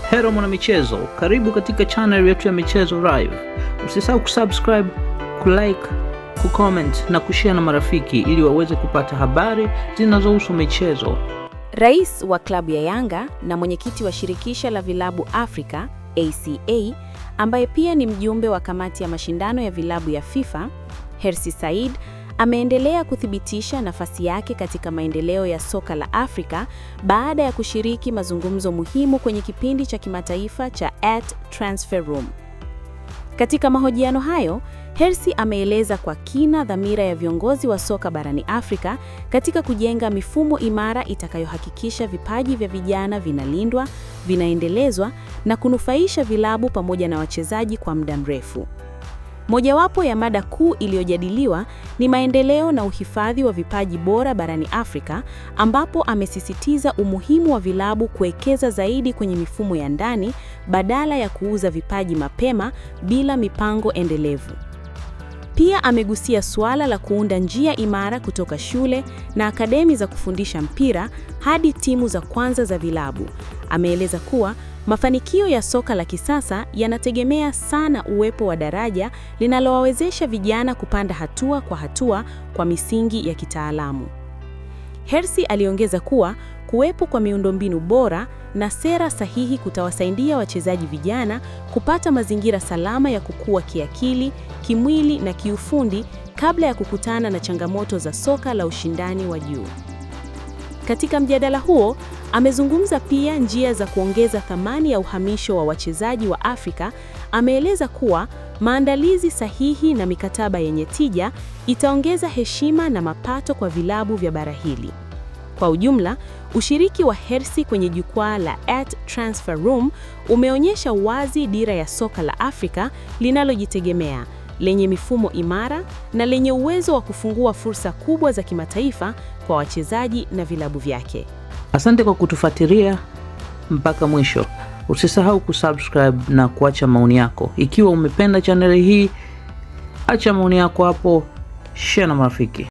Hello mwana michezo, karibu katika channel yetu ya Michezo Live. Usisahau kusubscribe, kulike, kucomment na kushare na marafiki ili waweze kupata habari zinazohusu michezo. Rais wa klabu ya Yanga na mwenyekiti wa shirikisho la vilabu Afrika ACA, ambaye pia ni mjumbe wa kamati ya mashindano ya vilabu ya FIFA, Hersi Said, ameendelea kuthibitisha nafasi yake katika maendeleo ya soka la Afrika baada ya kushiriki mazungumzo muhimu kwenye kipindi cha kimataifa cha @Transfer Room. Katika mahojiano hayo, Hersi ameeleza kwa kina dhamira ya viongozi wa soka barani Afrika katika kujenga mifumo imara itakayohakikisha vipaji vya vijana vinalindwa, vinaendelezwa na kunufaisha vilabu pamoja na wachezaji kwa muda mrefu. Mojawapo ya mada kuu iliyojadiliwa ni maendeleo na uhifadhi wa vipaji bora barani Afrika, ambapo amesisitiza umuhimu wa vilabu kuwekeza zaidi kwenye mifumo ya ndani badala ya kuuza vipaji mapema bila mipango endelevu. Pia amegusia suala la kuunda njia imara kutoka shule na akademi za kufundisha mpira hadi timu za kwanza za vilabu. Ameeleza kuwa mafanikio ya soka la kisasa yanategemea sana uwepo wa daraja linalowawezesha vijana kupanda hatua kwa hatua kwa misingi ya kitaalamu. Hersi aliongeza kuwa kuwepo kwa miundombinu bora na sera sahihi kutawasaidia wachezaji vijana kupata mazingira salama ya kukua kiakili, kimwili na kiufundi kabla ya kukutana na changamoto za soka la ushindani wa juu. Katika mjadala huo, amezungumza pia njia za kuongeza thamani ya uhamisho wa wachezaji wa Afrika. Ameeleza kuwa maandalizi sahihi na mikataba yenye tija itaongeza heshima na mapato kwa vilabu vya bara hili. Kwa ujumla, ushiriki wa Hersi kwenye jukwaa la @Transfer Room umeonyesha wazi dira ya soka la Afrika linalojitegemea, lenye mifumo imara na lenye uwezo wa kufungua fursa kubwa za kimataifa kwa wachezaji na vilabu vyake. Asante kwa kutufuatilia mpaka mwisho. Usisahau kusubscribe na kuacha maoni yako. Ikiwa umependa channel hii, acha maoni yako hapo, share na marafiki.